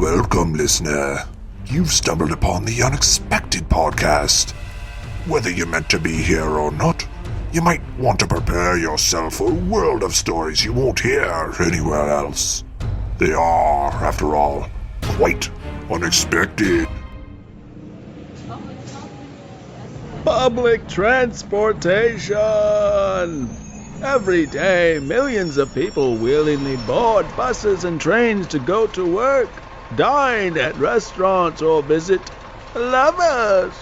Welcome, listener. You've stumbled upon the Unexpected Podcast. Whether you're meant to be here or not, you might want to prepare yourself for a world of stories you won't hear anywhere else. They are, after all, quite unexpected. Public transportation! Every day, millions of people willingly board buses and trains to go to work, dine at restaurants, or visit lovers.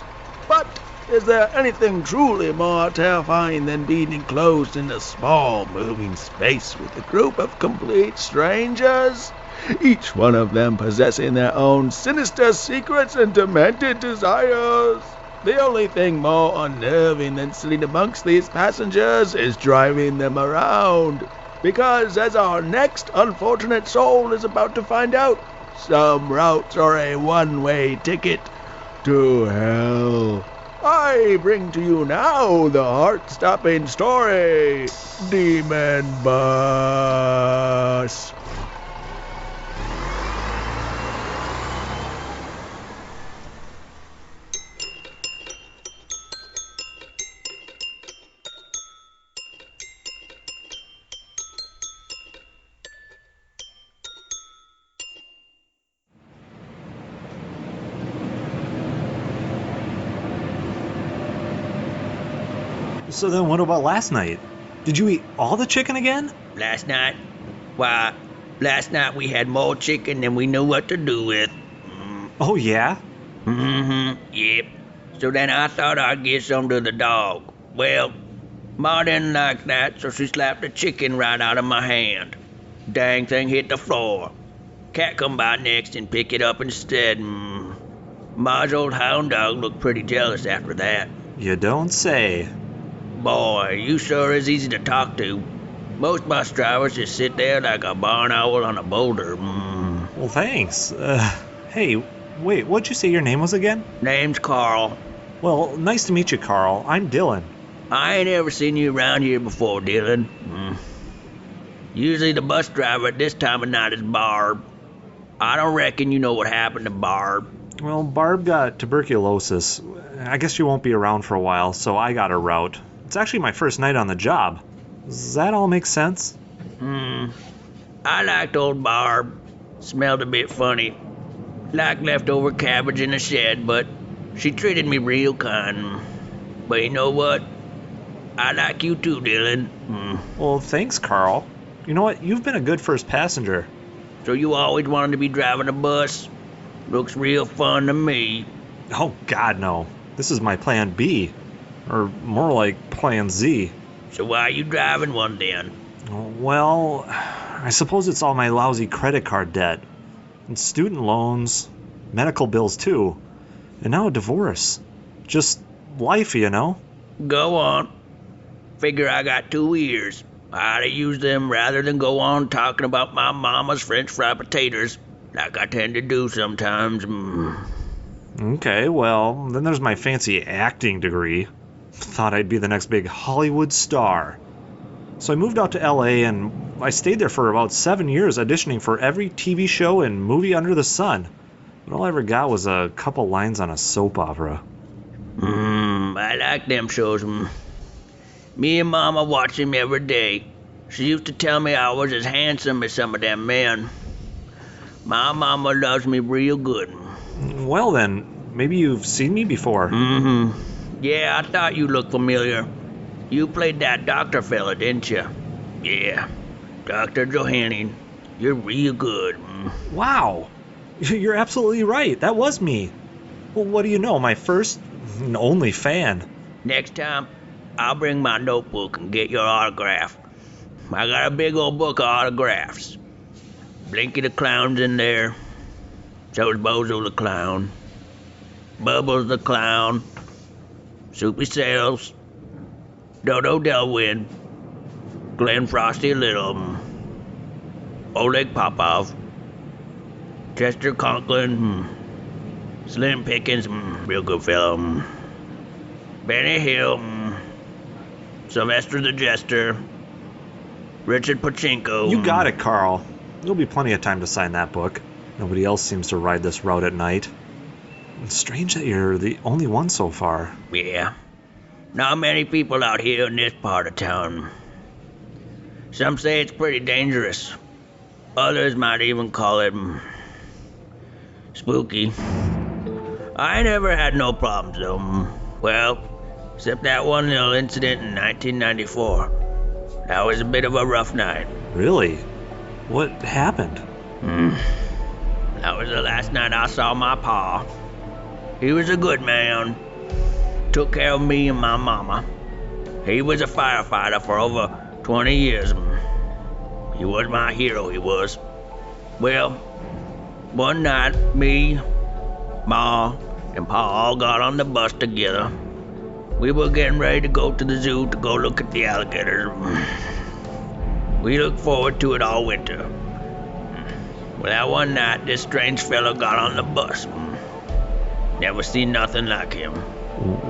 But is there anything truly more terrifying than being enclosed in a small, moving space with a group of complete strangers? Each one of them possessing their own sinister secrets and demented desires. The only thing more unnerving than sitting amongst these passengers is driving them around. Because, as our next unfortunate soul is about to find out, some routes are a one-way ticket to hell. I bring to you now the heart-stopping story, Demon Bus. So then what about last night? Did you eat all the chicken again? Last night? Why, last night we had more chicken than we knew what to do with. Oh, yeah? Yep. So then I thought I'd give some to the dog. Well, Ma didn't like that, so she slapped the chicken right out of my hand. Dang thing hit the floor. Cat come by next and pick it up instead. Ma's old hound dog looked pretty jealous after that. You don't say. Boy, you sure is easy to talk to. Most bus drivers just sit there like a barn owl on a boulder. Well, thanks. Hey, wait, what'd you say your name was again? Name's Carl. Well, nice to meet you, Carl. I'm Dylan. I ain't ever seen you around here before, Dylan. Usually the bus driver at this time of night is Barb. I don't reckon you know what happened to Barb. Well, Barb got tuberculosis. I guess she won't be around for a while, so I got her route. It's actually my first night on the job. Does that all make sense? I liked old Barb. Smelled a bit funny. Like leftover cabbage in the shed, but she treated me real kind. But you know what? I like you too, Dylan. Well, thanks, Carl. You know what? You've been a good first passenger. So you always wanted to be driving a bus? Looks real fun to me. Oh, God, no. This is my plan B. Or more like plan Z. So why are you driving one then? Well, I suppose it's all my lousy credit card debt. And student loans, medical bills too. And now a divorce. Just life, you know? Go on. Figure I got 2 ears. I'd have used them rather than go on talking about my mama's French fried potatoes, like I tend to do sometimes. Okay, well, then there's my fancy acting degree. Thought I'd be the next big Hollywood star. So I moved out to LA and I stayed there for about 7 years auditioning for every TV show and movie under the sun. But all I ever got was a couple lines on a soap opera. I like them shows. Me and Mama watch them every day. She used to tell me I was as handsome as some of them men. My mama loves me real good. Well then, maybe you've seen me before. Yeah, I thought you looked familiar. You played that doctor fella, didn't you? Yeah, Dr. Johanning. You're real good. Wow, you're absolutely right. That was me. Well, what do you know? My first and only fan. Next time, I'll bring my notebook and get your autograph. I got a big old book of autographs. Blinky the Clown's in there. So is Bozo the Clown. Bubbles the Clown. Soupy Sales. Dodo Delwyn. Glenn Frosty Little. Oleg Popov. Chester Conklin. Slim Pickens. Real good fellow. Benny Hill. Sylvester the Jester. Richard Pachinko. You got it, Carl. There'll be plenty of time to sign that book. Nobody else seems to ride this route at night. It's strange that you're the only one so far. Yeah. Not many people out here in this part of town. Some say it's pretty dangerous. Others might even call it spooky. I never had no problems though. Well, except that one little incident in 1994. That was a bit of a rough night. Really? What happened? That was the last night I saw my pa. He was a good man. Took care of me and my mama. He was a firefighter for over 20 years. He was my hero, he was. Well, one night, me, Ma, and Pa all got on the bus together. We were getting ready to go to the zoo to go look at the alligators. We looked forward to it all winter. Well, that one night, this strange fellow got on the bus. Never seen nothing like him.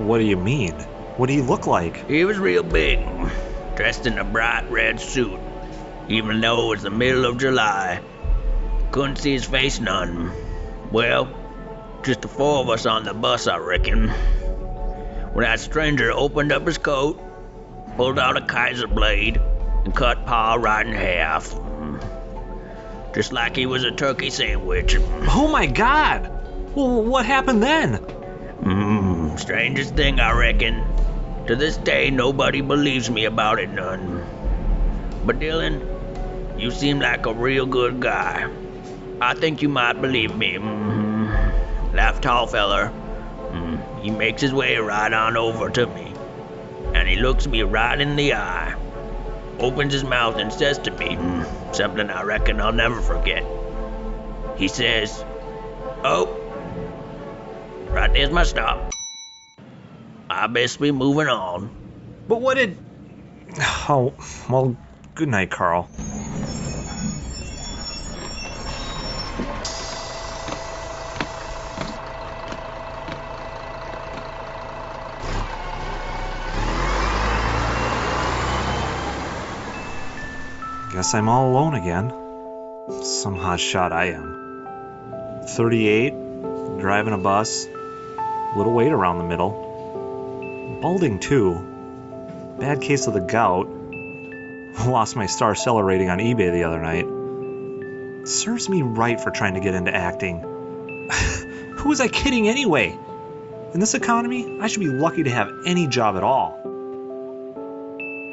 What do you mean? What do he look like? He was real big, dressed in a bright red suit, even though it was the middle of July. Couldn't see his face none. Well, just the four of us on the bus, I reckon. When that stranger opened up his coat, pulled out a Kaiser blade, and cut Pa right in half. Just like he was a turkey sandwich. Oh my God! Well, what happened then? Strangest thing, I reckon. To this day, nobody believes me about it none. But Dylan, you seem like a real good guy. I think you might believe me. That tall feller, he makes his way right on over to me. And he looks me right in the eye. Opens his mouth and says to me, something I reckon I'll never forget. He says, "Oh, right there's my stop. I best be moving on." But what did... Oh, well, good night, Carl. Guess I'm all alone again. Some hotshot I am. 38, driving a bus, little weight around the middle. Balding too. Bad case of the gout. Lost my star seller rating on eBay the other night. Serves me right for trying to get into acting. Who was I kidding anyway? In this economy, I should be lucky to have any job at all.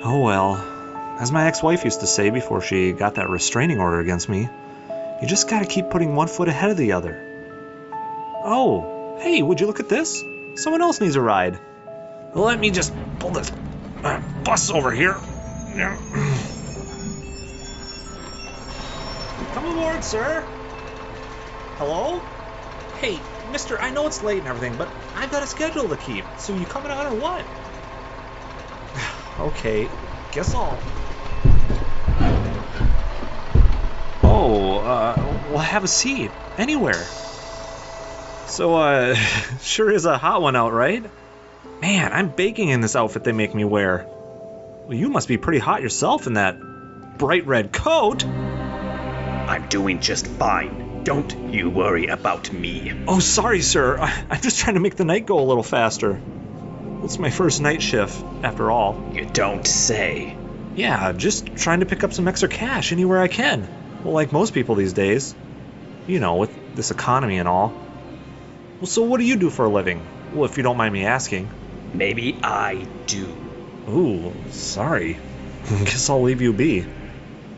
Oh well. As my ex-wife used to say before she got that restraining order against me, you just gotta keep putting one foot ahead of the other. Oh, hey, would you look at this? Someone else needs a ride. Let me just pull this bus over here. Come aboard, sir. Hello? Hey, mister, I know it's late and everything, but I've got a schedule to keep, so you coming on or what? Okay, guess I'll... Oh, well, have a seat. Anywhere. So, sure is a hot one out, right? Man, I'm baking in this outfit they make me wear. Well, you must be pretty hot yourself in that bright red coat. I'm doing just fine. Don't you worry about me. Oh, sorry, sir. I'm just trying to make the night go a little faster. It's my first night shift, after all. You don't say. Yeah, just trying to pick up some extra cash anywhere I can. Well, like most people these days. You know, with this economy and all. Well, so what do you do for a living? Well, if you don't mind me asking. Maybe I do. Ooh, sorry. Guess I'll leave you be.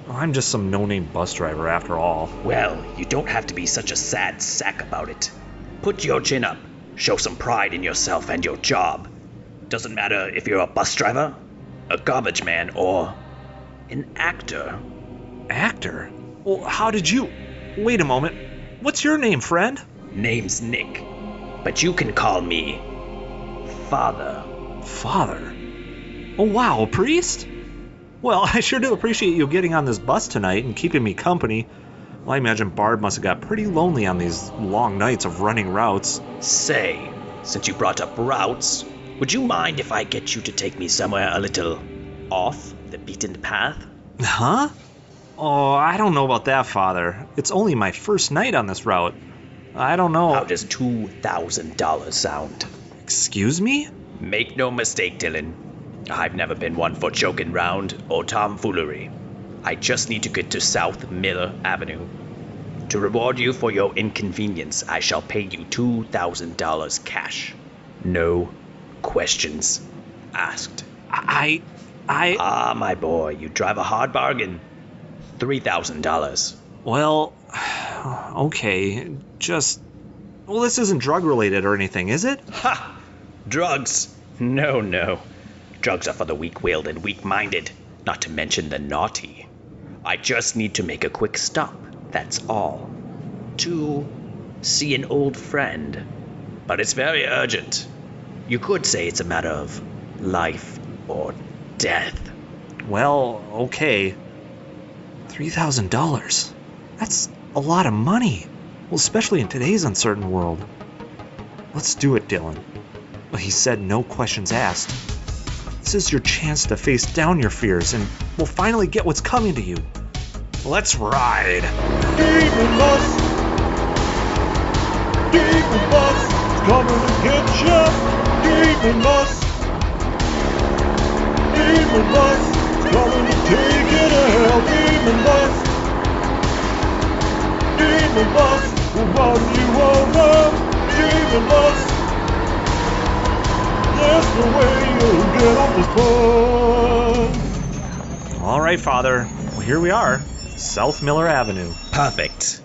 I'm just some no-name bus driver after all. Well, you don't have to be such a sad sack about it. Put your chin up. Show some pride in yourself and your job. Doesn't matter if you're a bus driver, a garbage man, or an actor. Actor? Well, how did you... Wait a moment. What's your name, friend? Name's Nick, but you can call me Father. Father? Oh, wow, a priest? Well, I sure do appreciate you getting on this bus tonight and keeping me company. Well, I imagine Barb must have got pretty lonely on these long nights of running routes. Say, since you brought up routes, would you mind if I get you to take me somewhere a little off the beaten path? Huh? Oh, I don't know about that, Father. It's only my first night on this route. I don't know. How does $2,000 sound? Excuse me? Make no mistake, Dylan. I've never been one for joking round or tomfoolery. I just need to get to South Miller Avenue. To reward you for your inconvenience, I shall pay you $2,000 cash. No questions asked. I... My boy, you drive a hard bargain. $3,000. Well, okay, well, this isn't drug-related or anything, is it? Ha! Drugs? No. Drugs are for the weak-willed and weak-minded, not to mention the naughty. I just need to make a quick stop, that's all. To see an old friend. But it's very urgent. You could say it's a matter of life or death. Well, okay. $3,000. That's a lot of money. Well, especially in today's uncertain world. Let's do it, Dylan. Well, he said no questions asked. This is your chance to face down your fears, and we'll finally get what's coming to you. Let's ride! Demon bus! Demon bus! It's coming to get ya! Demon bus! Demon bus! It's coming to take you to hell! Demon bus! Demon bus! Will run you over! Demon bus! That's the way you'll get off this bus! All right, Father. Well, here we are. South Miller Avenue. Perfect.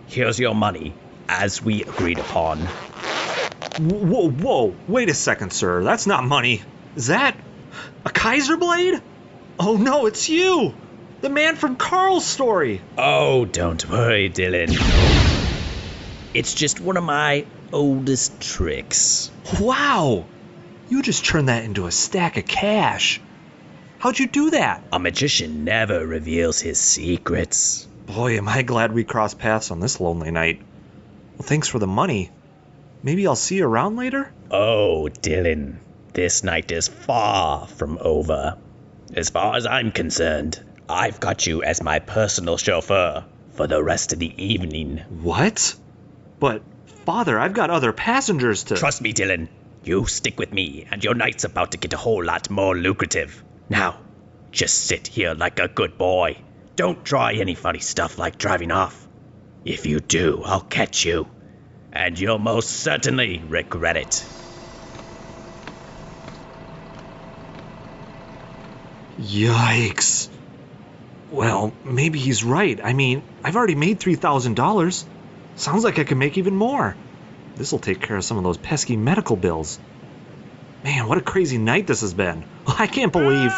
Here's your money, as we agreed upon. Whoa, wait a second, sir. That's not money. Is that a Kaiser blade? Oh no, it's you! The man from Carl's story! Oh, don't worry, Dylan. It's just one of my oldest tricks. Wow! You just turned that into a stack of cash. How'd you do that? A magician never reveals his secrets. Boy, am I glad we crossed paths on this lonely night. Well, thanks for the money. Maybe I'll see you around later? Oh, Dylan, this night is far from over. As far as I'm concerned, I've got you as my personal chauffeur for the rest of the evening. What? But, Father, I've got other passengers to... Trust me, Dylan. You stick with me, and your night's about to get a whole lot more lucrative. Now, just sit here like a good boy. Don't try any funny stuff like driving off. If you do, I'll catch you. And you'll most certainly regret it. Yikes. Well, maybe he's right. I mean, I've already made $3,000. Sounds like I could make even more. This'll take care of some of those pesky medical bills. Man, what a crazy night this has been. I can't believe...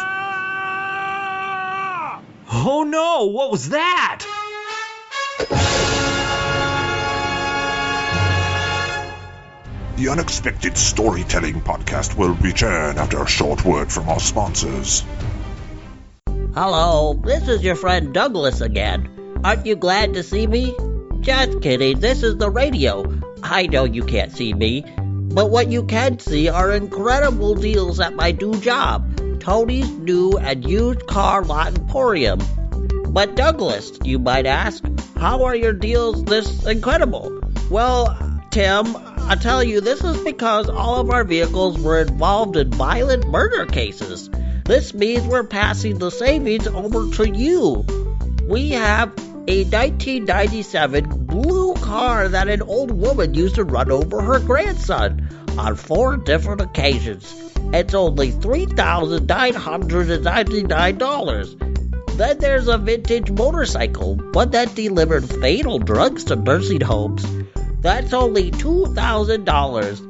Oh no, what was that? The Unexpected Storytelling Podcast will return after a short word from our sponsors. Hello, this is your friend Douglas again. Aren't you glad to see me? Just kidding, this is the radio. I know you can't see me, but what you can see are incredible deals at my new job, Tony's New and Used Car Lot Emporium. But Douglas, you might ask, how are your deals this incredible? Well, Tim, I tell you, this is because all of our vehicles were involved in violent murder cases. This means we're passing the savings over to you. We have a 1997 blue car that an old woman used to run over her grandson on 4 different occasions. It's only $3,999. Then there's a vintage motorcycle, one that delivered fatal drugs to nursing homes. That's only $2,000.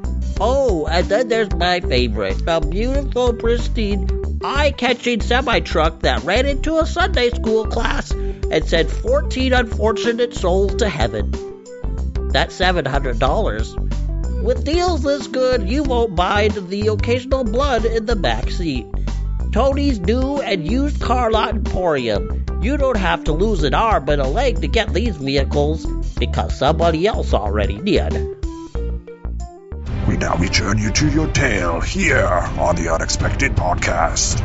Oh, and then there's my favorite, a beautiful, pristine, eye-catching semi-truck that ran into a Sunday school class and sent 14 unfortunate souls to heaven. That's $700. With deals this good, you won't mind the occasional blood in the back seat. Tony's New and Used Car Lot Emporium. You don't have to lose an arm and a leg to get these vehicles, because somebody else already did. We now return you to your tale here on the Unexpected Podcast.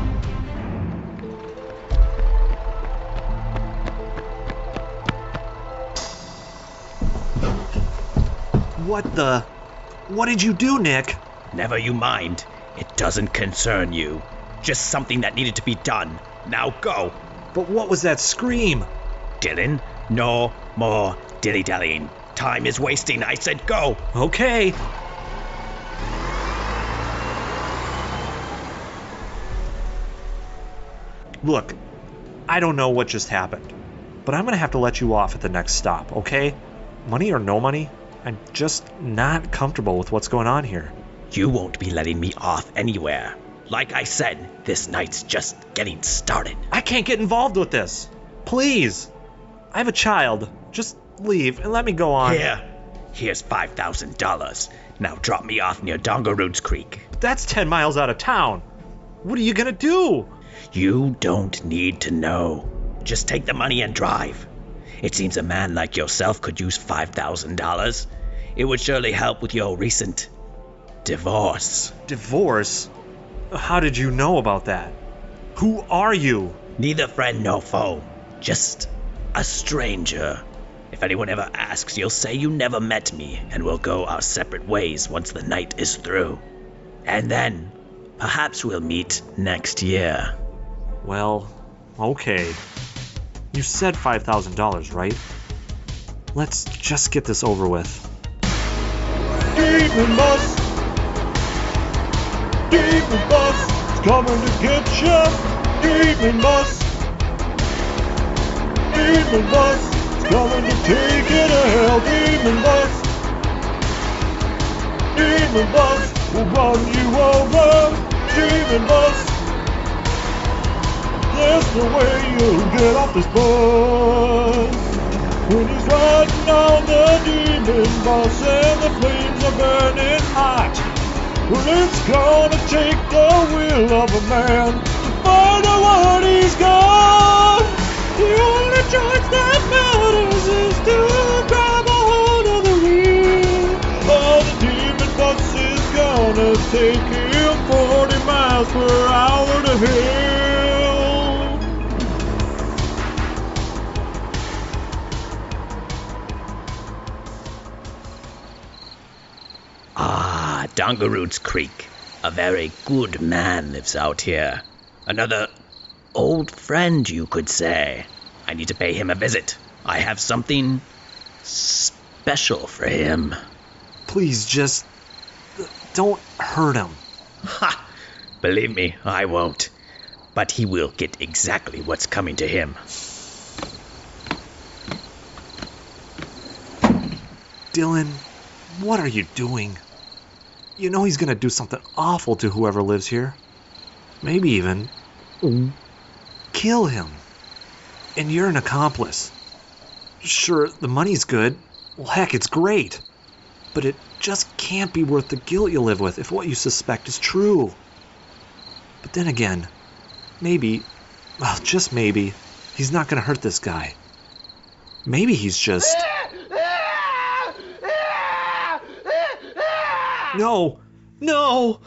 What did you do, Nick? Never you mind. It doesn't concern you. Just something that needed to be done. Now go. But what was that scream? Dylan, no more dilly-dallying. Time is wasting. I said go. Okay. Look, I don't know what just happened, but I'm gonna have to let you off at the next stop, okay? Money or no money, I'm just not comfortable with what's going on here. You won't be letting me off anywhere. Like I said, this night's just getting started. I can't get involved with this. Please. I have a child. Just leave and let me go on. Here's $5,000. Now drop me off near Dongaroots Creek. That's 10 miles out of town. What are you gonna do? You don't need to know. Just take the money and drive. It seems a man like yourself could use $5,000. It would surely help with your recent divorce. Divorce? How did you know about that? Who are you? Neither friend nor foe. Just a stranger. If anyone ever asks, you'll say you never met me, and we'll go our separate ways once the night is through. And then, perhaps we'll meet next year. Well, okay. You said $5,000, right? Let's just get this over with. Demon bus! Demon bus! It's coming to get ya! Demon bus! Demon bus! It's coming to take you to hell! Demon bus! Demon bus! Will run you over! Demon bus! There's no way you'll get off this bus. When he's riding on the demon bus and the flames are burning hot. Well, it's gonna take the will of a man to find out what he's got. The only choice that matters is to grab a hold of the wheel. Oh, the demon bus is gonna take him 40 miles per hour to hell. Dongaroots Creek. A very good man lives out here. Another old friend, you could say. I need to pay him a visit. I have something special for him. Please, just don't hurt him. Ha! Believe me, I won't. But he will get exactly what's coming to him. Dylan, what are you doing? You know he's gonna do something awful to whoever lives here. Maybe even kill him. And you're an accomplice. Sure, the money's good. Well, heck, it's great. But it just can't be worth the guilt you live with if what you suspect is true. But then again, maybe, well, just maybe, he's not gonna hurt this guy. Maybe he's just... No! No!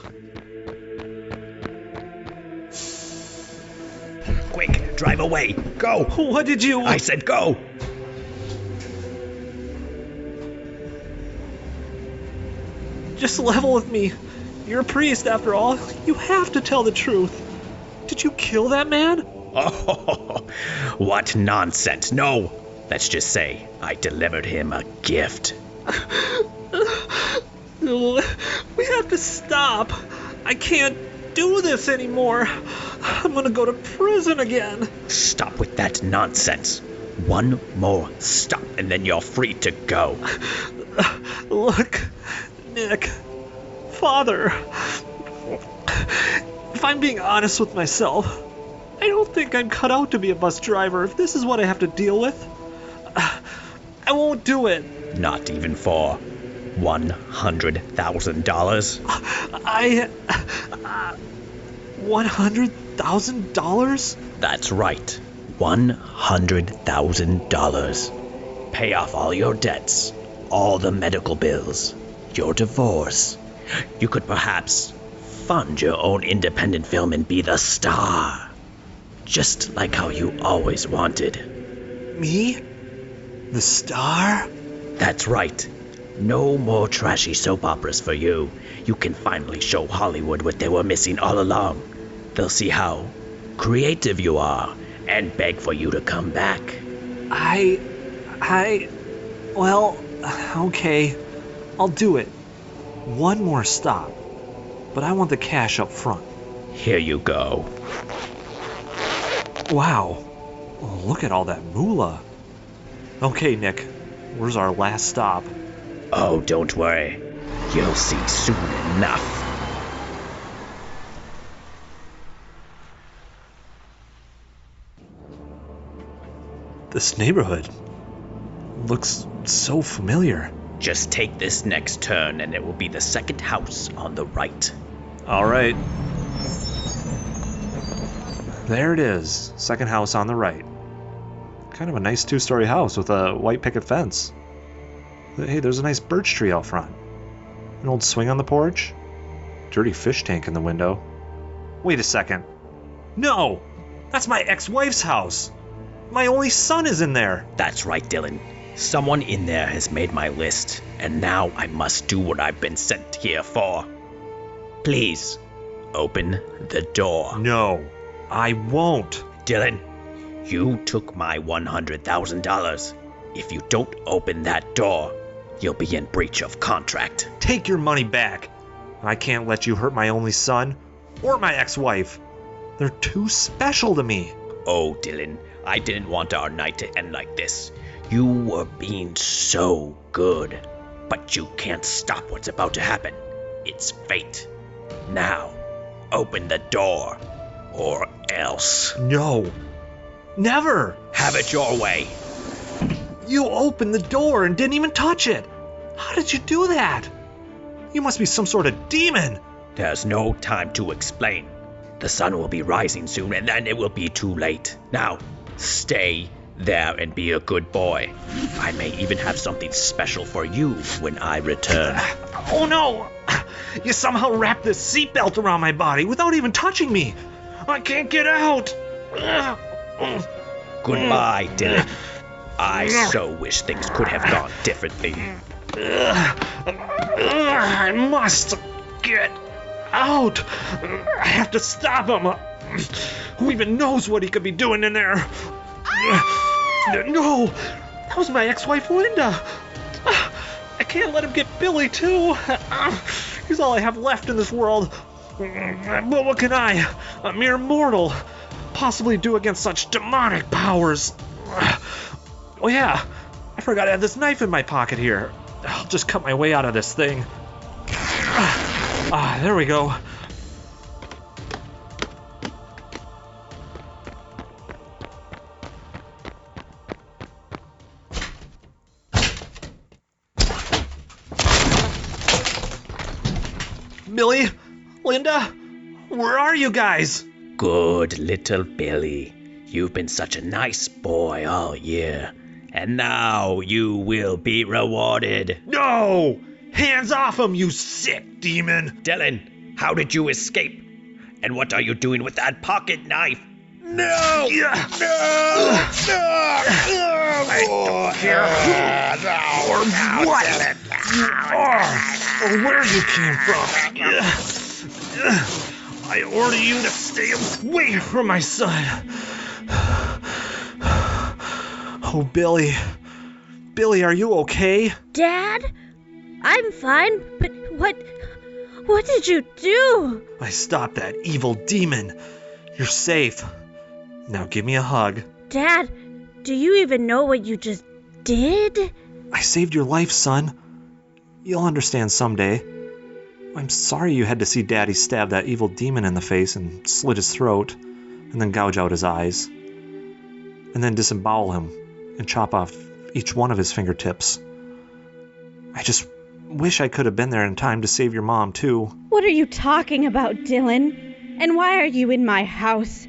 Quick, drive away! Go! What did you... I said go! Just level with me. You're a priest, after all. You have to tell the truth. Did you kill that man? Oh, what nonsense. No! Let's just say I delivered him a gift. We have to stop. I can't do this anymore. I'm gonna go to prison again. Stop with that nonsense. One more stop and then you're free to go. Look, Nick, Father, if I'm being honest with myself, I don't think I'm cut out to be a bus driver if this is what I have to deal with. I won't do it. Not even for $100,000? $100,000? That's right. $100,000. Pay off all your debts, all the medical bills, your divorce. You could perhaps fund your own independent film and be the star. Just like how you always wanted. Me? The star? That's right. No more trashy soap operas for you. You can finally show Hollywood what they were missing all along. They'll see how creative you are and beg for you to come back. Well, okay, I'll do it. One more stop, but I want the cash up front. Here you go. Wow, look at all that moolah. Okay, Nick, where's our last stop? Oh, don't worry. You'll see soon enough. This neighborhood looks so familiar. Just take this next turn and it will be the second house on the right. All right. There it is, second house on the right. Kind of a nice two-story house with a white picket fence. Hey, there's a nice birch tree out front. An old swing on the porch. Dirty fish tank in the window. Wait a second. No! That's my ex-wife's house! My only son is in there! That's right, Dylan. Someone in there has made my list, and now I must do what I've been sent here for. Please, open the door. No, I won't. Dylan, you took my $100,000. If you don't open that door, you'll be in breach of contract. Take your money back. I can't let you hurt my only son or my ex-wife. They're too special to me. Oh, Dylan, I didn't want our night to end like this. You were being so good. But you can't stop what's about to happen. It's fate. Now, open the door, or else. No. Never. Have it your way. You opened the door and didn't even touch it. How did you do that? You must be some sort of demon. There's no time to explain. The sun will be rising soon, and then it will be too late. Now, stay there and be a good boy. I may even have something special for you when I return. Oh no! You somehow wrapped this seatbelt around my body without even touching me. I can't get out. Goodbye, Dylan. I so wish things could have gone differently. I must get out. I have to stop him. Who even knows what he could be doing in there? No, that was my ex-wife Linda. I can't let him get Billy too. He's all I have left in this world. But what can I, a mere mortal, possibly do against such demonic powers? Oh yeah, I forgot I had this knife in my pocket here. I'll just cut my way out of this thing. There we go. Billy? Linda? Where are you guys? Good little Billy. You've been such a nice boy all year. And now you will be rewarded. No! Hands off him, you sick demon! Dylan, how did you escape? And what are you doing with that pocket knife? No! I don't care who or what you are or where you came from. I order you to stay away from my son. Oh, Billy. Billy, are you okay? Dad? I'm fine, but what did you do? I stopped that evil demon. You're safe. Now give me a hug. Dad, do you even know what you just did? I saved your life, son. You'll understand someday. I'm sorry you had to see Daddy stab that evil demon in the face and slit his throat, and then gouge out his eyes, and then disembowel him and chop off each one of his fingertips. I just wish I could have been there in time to save your mom, too. What are you talking about, Dylan? And why are you in my house?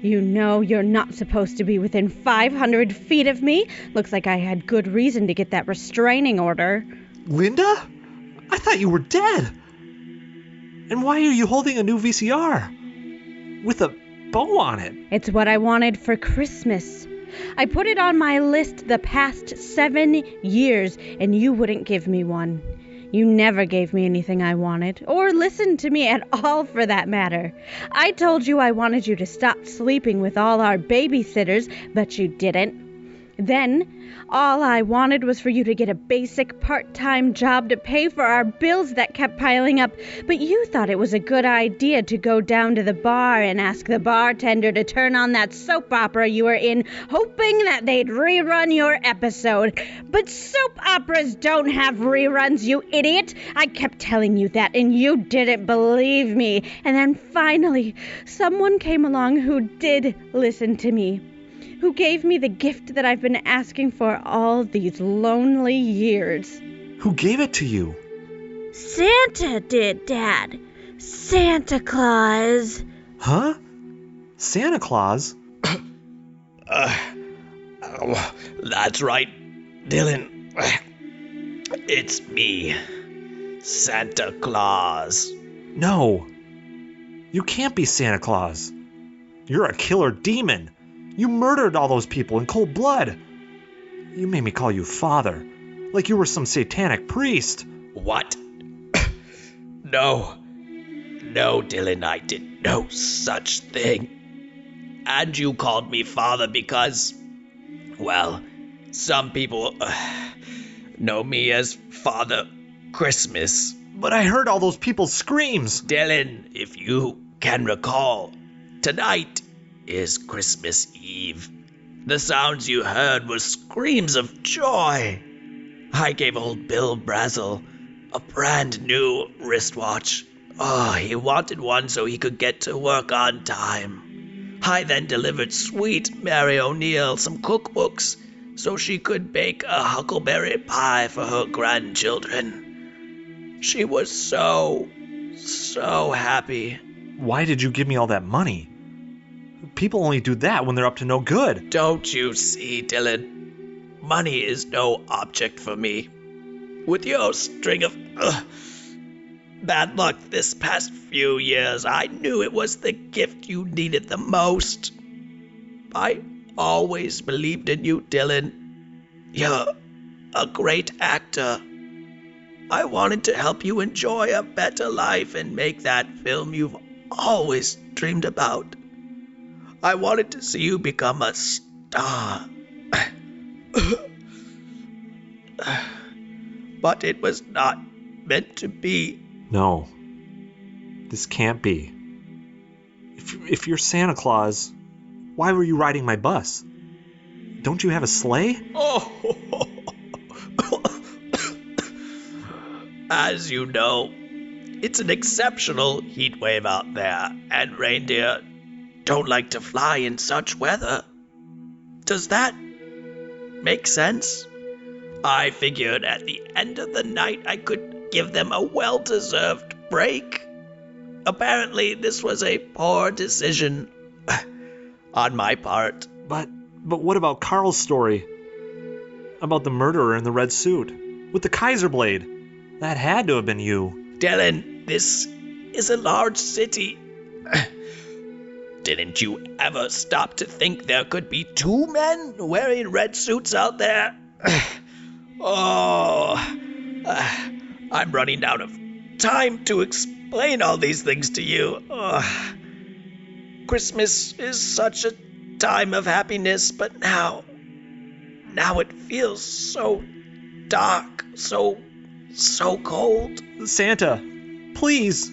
You know you're not supposed to be within 500 feet of me. Looks like I had good reason to get that restraining order. Linda? I thought you were dead. And why are you holding a new VCR? With a bow on it? It's what I wanted for Christmas. I put it on my list the past 7 years, and you wouldn't give me one. You never gave me anything I wanted, or listened to me at all for that matter. I told you I wanted you to stop sleeping with all our babysitters, but you didn't. Then, all I wanted was for you to get a basic part-time job to pay for our bills that kept piling up, but you thought it was a good idea to go down to the bar and ask the bartender to turn on that soap opera you were in, hoping that they'd rerun your episode. But soap operas don't have reruns, you idiot! I kept telling you that, and you didn't believe me. And then finally, someone came along who did listen to me, who gave me the gift that I've been asking for all these lonely years. Who gave it to you? Santa did, Dad. Santa Claus. Huh? Santa Claus? That's right, Dylan. It's me, Santa Claus. No. You can't be Santa Claus. You're a killer demon. You murdered all those people in cold blood. You made me call you father, like you were some satanic priest. What? No, Dylan, I did no such thing. And you called me father because, well, some people know me as Father Christmas. But I heard all those people's screams. Dylan, if you can recall, tonight is Christmas Eve. The sounds you heard were screams of joy. I gave old Bill Brazel a brand new wristwatch. Oh, he wanted one so he could get to work on time. I then delivered sweet Mary O'Neill some cookbooks so she could bake a huckleberry pie for her grandchildren. She was so happy. Why did you give me all that money? People only do that when they're up to no good. Don't you see, Dylan? Money is no object for me. With your string of bad luck this past few years, I knew it was the gift you needed the most. I always believed in you, Dylan. You're a great actor. I wanted to help you enjoy a better life and make that film you've always dreamed about. I wanted to see you become a star. But it was not meant to be. No. This can't be. If you're Santa Claus, why were you riding my bus? Don't you have a sleigh? Oh. As you know, it's an exceptional heat wave out there, and reindeer don't like to fly in such weather. Does that make sense? I figured at the end of the night I could give them a well-deserved break. Apparently, this was a poor decision on my part. But what about Carl's story? About the murderer in the red suit, with the Kaiser blade? That had to have been you. Dylan, this is a large city. Didn't you ever stop to think there could be two men wearing red suits out there? I'm running out of time to explain all these things to you. Christmas is such a time of happiness, but now it feels so dark, so cold. Santa, please,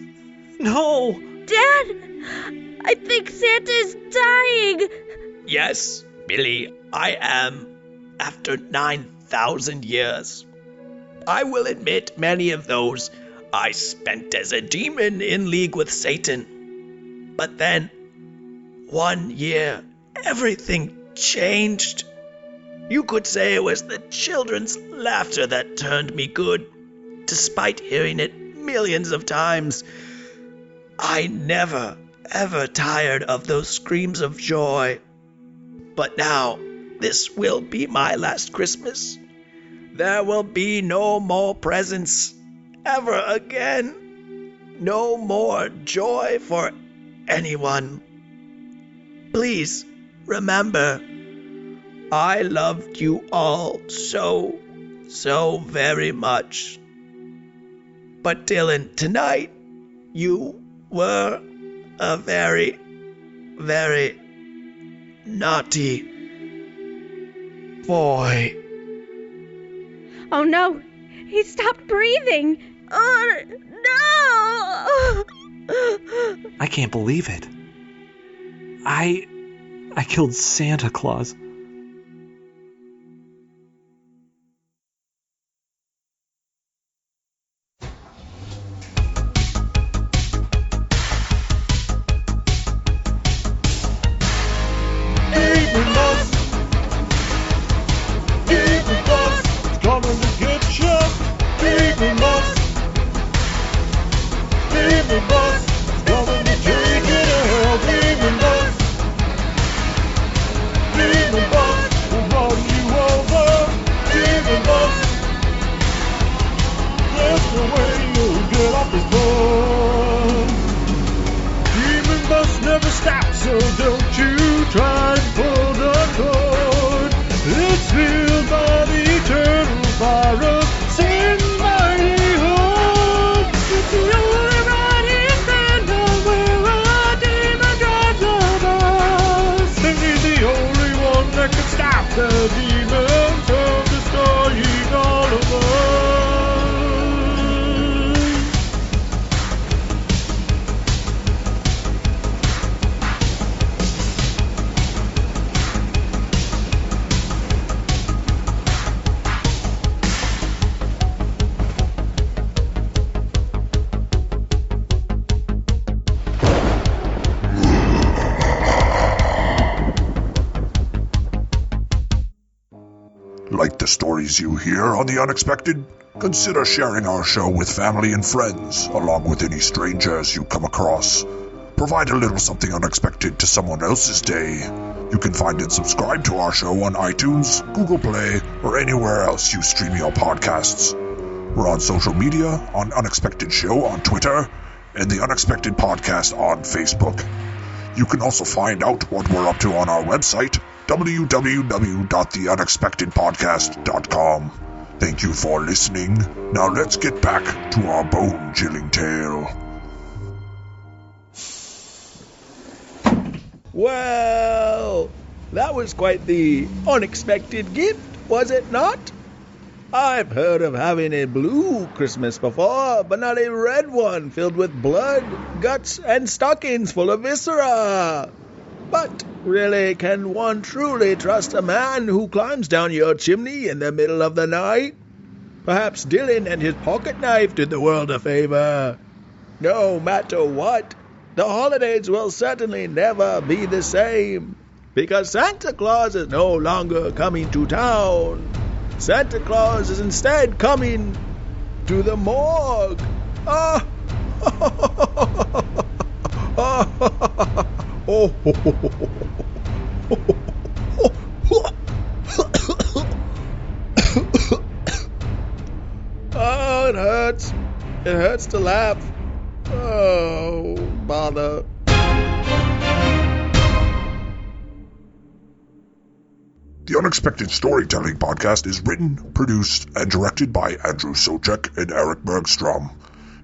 no. Dad, I think Santa's dying. Yes, Billy, I am. After 9,000 years. I will admit many of those I spent as a demon in league with Satan. But then, 1 year, everything changed. You could say it was the children's laughter that turned me good, despite hearing it millions of times. I never, ever tired of those screams of joy. But now, this will be my last Christmas. There will be no more presents ever again. No more joy for anyone. Please remember, I loved you all so very much. But Dylan, tonight, you were a very naughty boy. Oh no, he stopped breathing. Oh, no! I can't believe it. I killed Santa Claus. Never stop, so don't you try and pull the cord. It's filled by the eternal fire of sin, mighty hope. It's the only right in fandom where a demon drives a bus. And he's the only one that can stop the demon from destroying all of us. Like the stories you hear on The Unexpected? Consider sharing our show with family and friends, along with any strangers you come across. Provide a little something unexpected to someone else's day. You can find and subscribe to our show on iTunes, Google Play, or anywhere else you stream your podcasts. We're on social media, on Unexpected Show on Twitter, and The Unexpected Podcast on Facebook. You can also find out what we're up to on our website, www.theunexpectedpodcast.com. Thank you for listening. Now let's get back to our bone-chilling tale. Well, that was quite the unexpected gift, was it not? I've heard of having a blue Christmas before, but not a red one filled with blood, guts, and stockings full of viscera. But really, can one truly trust a man who climbs down your chimney in the middle of the night? Perhaps Dylan and his pocket knife did the world a favor. No matter what, the holidays will certainly never be the same, because Santa Claus is no longer coming to town. Santa Claus is instead coming to the morgue. Ah! Oh, oh, it hurts. It hurts to laugh. Oh, bother. The Unexpected Storytelling Podcast is written, produced, and directed by Andrew Soucek and Erik Bergstrom.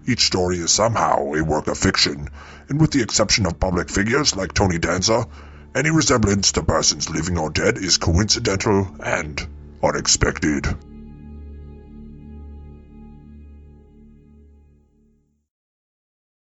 Each story is somehow a work of fiction, and with the exception of public figures like Tony Danza, any resemblance to persons living or dead is coincidental and unexpected.